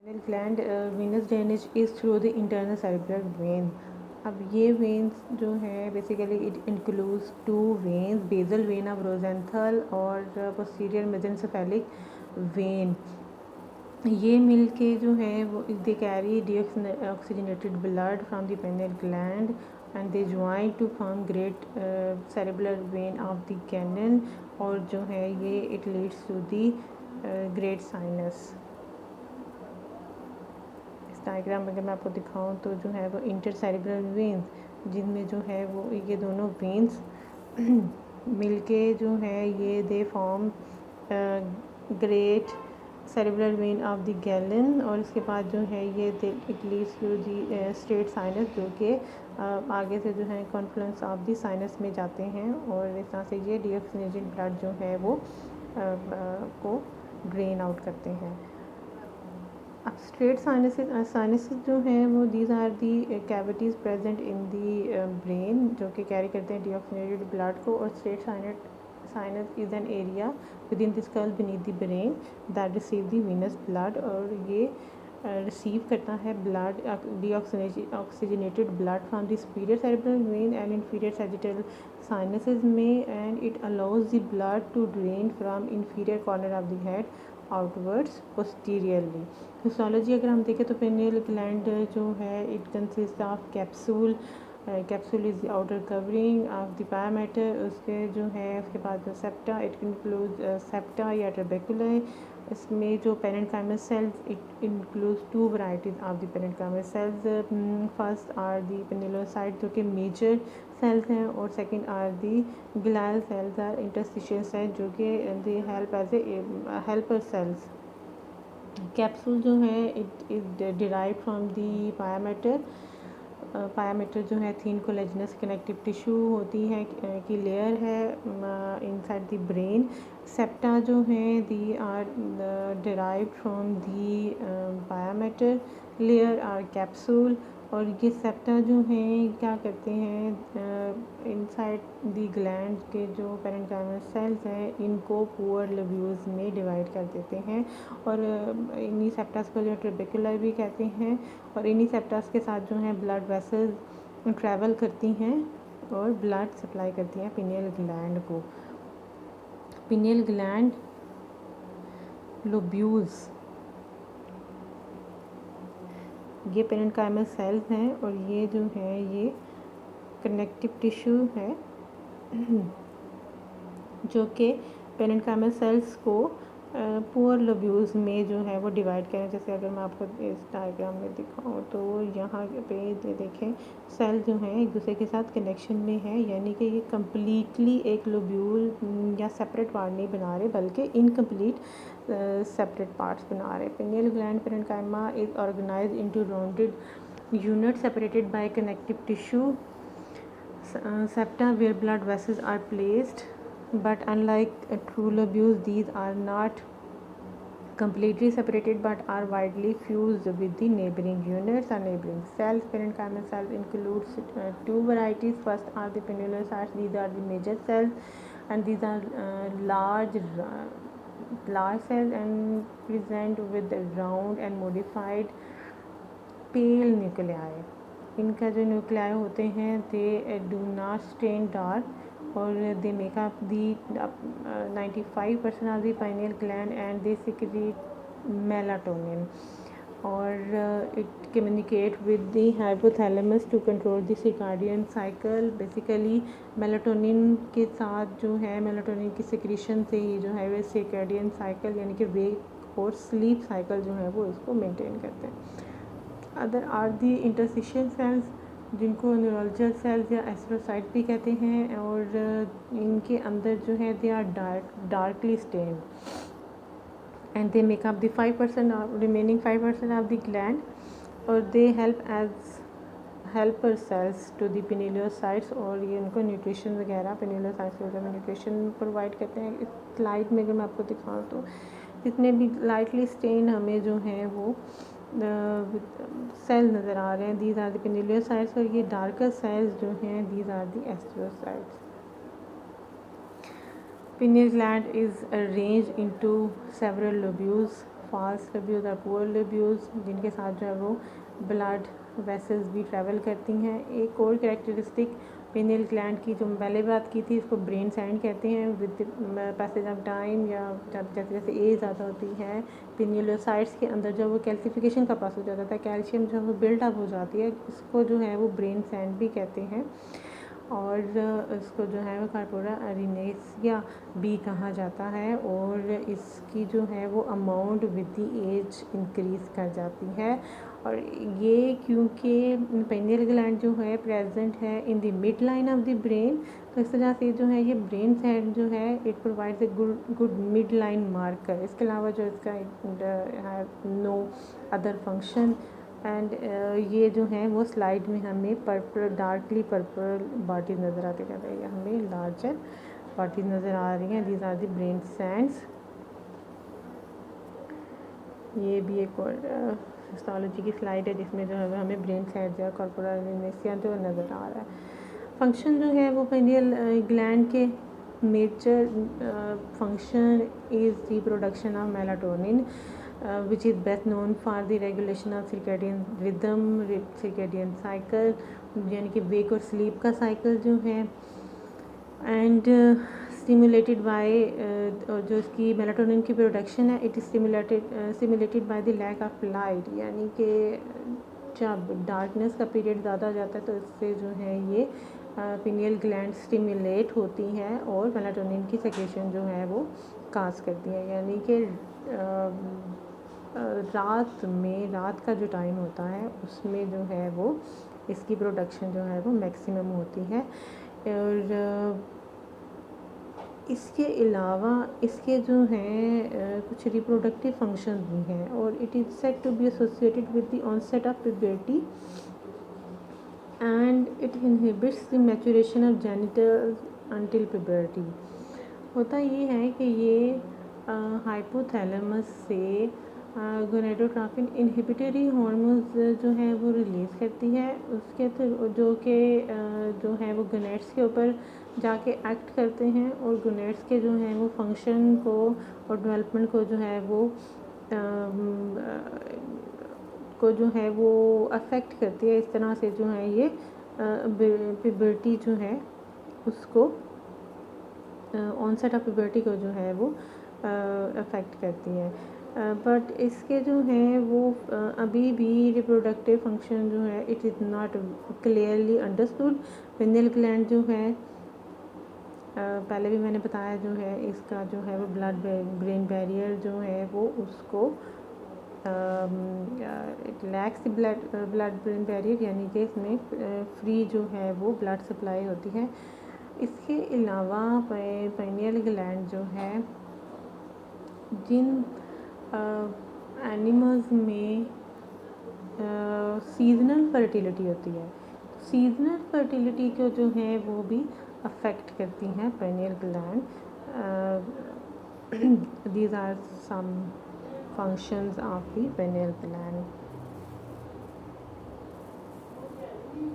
Gland venous drainage is through the internal cerebral vein. अब ये veins जो है basically it includes two veins, basal vein of Rosenthal और posterior मेसेंसेफेलिक when. ये मिल के जो है वो they carry deoxygenated blood from the pineal gland and they join to form great cerebral vein of the canon, और जो है ये it leads to the great sinus. Diagram अगर मैं आपको दिखाऊं तो जो है वो इंटर सेरिब्रल वेन्स, जिनमें जो है वो ये दोनों वेन्स मिलके जो है ये they form great cerebral vein of the Galen, और इसके बाद जो है ये it leads to the straight sinus, जो कि आगे से जो है कॉन्फ्लुएंस ऑफ द साइनस में जाते हैं, और इस तरह से ये डीऑक्सीजनेटेड ब्लड जो है वो को ड्रेन आउट करते हैं। अब स्ट्रेट साइनसेस जो हैं वो these are the cavities present in the brain, जो कि कैरी करते हैं डीऑक्सीजनेटेड ब्लड को, और straight sinus is an area within the skull beneath the brain that receive the venous blood, और ये रिसीव करता है blood oxygenated blood from the superior cerebral vein and inferior sagittal sinuses में, and it allows the blood to drain from inferior corner of the head outwards posteriorly. Histology अगर हम देखें तो पेनियल gland जो है it consist of capsule, capsule is the outer covering of the pia mater, उसके जो है उसके बाद जो सेप्टा, इट इंक्लूड सेप्टा या ट्रेबेकुलर। इसमें जो parenchymal cells it includes two varieties of the parenchymal cells. First are the pinealocyte जो कि मेजर सेल्स हैं, और second are the glial cells are interstitial cells जो कि they help as a helper cells. Capsule जो है it is derive from the pia mater. Pia mater जो है थिन कोलेजनस कनेक्टिव टिश्यू होती है की लेयर है इनसाइड द ब्रेन। सेप्टा जो है the are derived from the pia mater layer are capsule, और ये सेप्टा जो हैं क्या करते हैं इनसाइड दी ग्लैंड के जो पेरेन्काइमल सेल्स हैं इनको पुअर लोब्यूल्स में डिवाइड कर देते हैं, और इन्हीं सेप्टास को जो ट्रेबेकुलर भी कहते हैं, और इन्हीं सेप्टास के साथ जो है ब्लड वेसल्स ट्रैवल करती हैं और ब्लड सप्लाई करती हैं पिनियल ग्लैंड को। पिनियल ग्लैंड लोब्यूल्स ये पेरेन्काइमल सेल्स हैं, और ये जो है ये कनेक्टिव टिश्यू है जो कि पेरेन्काइमल सेल्स को पुअर लोब्यूल्स में जो है वो डिवाइड करें। जैसे अगर मैं आपको इस डायग्राम में दिखाऊं तो यहाँ पे देखें सेल जो हैं एक दूसरे के साथ कनेक्शन में है, यानी कि ये कम्प्लीटली एक लोब्यूल या सेपरेट पार्ट नहीं बना रहे बल्कि इनकम्प्लीट सेपरेट पार्ट्स बना रहे। Pineal gland parenchyma is organised into rounded unit separated by connective tissue septa where blood vessels are placed, but unlike true lobules these are not completely separated but are widely fused with the neighboring units or neighboring cells. Parenchymal cells includes two varieties. First are the pinealocytes, these are the major cells, and these are large cells and present with round and modified pale nuclei. इनका जो nuclei होते हैं they do not stain dark, और they make up the 95% of the pineal gland and they secrete melatonin, और it communicate with the hypothalamus to control the circadian cycle. Basically melatonin के साथ जो है मेलाटोनिन की secretion से ही जो है वे सर्काडियन साइकिल यानी कि वेक और स्लीप साइकिल जो है वो इसको मेंटेन करते हैं। Other are the interstitial cells जिनको न्यूरोलॉजिकल सेल्स या एस्ट्रोसाइट भी कहते हैं, और इनके अंदर जो है they are darkly stained and they make up the 5% remaining 5% of the gland, और they help as helper cells to the pinealocytes, और ये उनको न्यूट्रिशन वगैरह पिनिलोसाइट्स वगैरह में न्यूट्रिशन प्रोवाइड करते हैं। इस लाइट में अगर मैं आपको दिखाऊँ तो जितने भी लाइटली स्टेन हमें जो है वो सेल नज़र आ रहे हैं दीज आर द पिनिलोसाइट्स, और ये डार्कर सेल्स जो हैं these are the astrocytes. Pineal gland is arranged into several lobules. Fast lobules और पुअर लोब्यूल्स, जिनके साथ जो है वो ब्लड वेसल्स भी ट्रैवल करती हैं। एक और कैरेक्टरिस्टिक पिनियल ग्लैंड की जो पहले बात की थी, इसको ब्रेन सैंड कहते हैं। विद पैसेज ऑफ टाइम या जैसे जैसे एज ज़्यादा होती है, पिनियलोसाइट्स के अंदर जब वो कैल्सिफिकेशन का प्रोसेस हो जाता है, कैल्शियम जो है वो बिल्डअप हो जाती है, इसको जो है वो ब्रेन सैंड भी कहते हैं। और इसको जो है वो कार्पोरा एरिनेसिया भी कहा जाता है, और इसकी जो है वो amount with the age increase कर जाती है। और ये क्योंकि पेनियल ग्लैंड जो है प्रेजेंट है in the mid line of the brain, तो इस तरह से जो है ये ब्रेन सेल जो है it provides a good mid line marker. इसके अलावा जो इसका नो अदर फंक्शन। एंड ये जो है वो स्लाइड में हमें पर्पल, डार्कली पर्पल बॉडीज नज़र आती है, हमें लार्जर बॉडीज नज़र आ रही हैं। These are the brain sands. ये भी एक और हिस्टोलॉजी की स्लाइड है जिसमें जो है हमें ब्रेन सैंड्स या कॉर्पोरा एरिनेसिया जो नज़र आ रहा है। फंक्शन जो है वो पिनियल ग्लैंड के major function is reproduction of melatonin, which is best known for the regulation of circadian rhythm, circadian cycle, यानी कि वेक और स्लीप का साइकिल जो है। एंड स्टिमुलेटेड बाय जो इसकी मेलाटोनिन की प्रोडक्शन है, it is stimulated by the lack of light, यानी कि जब डार्कनेस का पीरियड ज़्यादा हो जाता है तो इससे जो है ये पिनियल ग्लैंड स्टिमुलेट होती हैं और मेलाटोनिन की सेक्रेशन जो है वो काज करती है। यानी कि रात का जो टाइम होता है उसमें जो है वो इसकी प्रोडक्शन जो है वो मैक्सिमम होती है। और इसके अलावा इसके जो हैं कुछ रिप्रोडक्टिव फंक्शन भी हैं, और it is said to be associated with the onset of puberty and it inhibits the maturation of genitals until puberty. होता ये है कि ये हाइपोथैलेमस से गोनेडोट्रोपिन इनहिबिटरी हार्मोन्स जो है वो रिलीज़ करती है, उसके थ्रू जो कि जो है वो गोनेड्स के ऊपर जाके एक्ट करते हैं और गोनेड्स के जो हैं वो फंक्शन को और डेवलपमेंट को जो है वो अफेक्ट करती है। इस तरह से जो है ये प्यूबर्टी जो है उसको ऑनसेट ऑफ प्यूबर्टी को जो है वो अफेक्ट करती है। बट इसके जो हैं वो अभी भी रिप्रोडक्टिव फंक्शन जो है it is not clearly understood. Pineal gland जो है पहले भी मैंने बताया जो है इसका जो है वो ब्लड ब्रेन बैरियर जो है वो उसको it lacks blood brain barrier, यानी कि इसमें फ्री जो है वो ब्लड सप्लाई होती है। इसके अलावा पाइनियल ग्लैंड जो है जिन एनिमल्स में सीजनल फर्टिलिटी होती है, सीजनल फर्टिलिटी को जो है वो भी अफेक्ट करती हैं pineal gland. These are some functions of the pineal gland.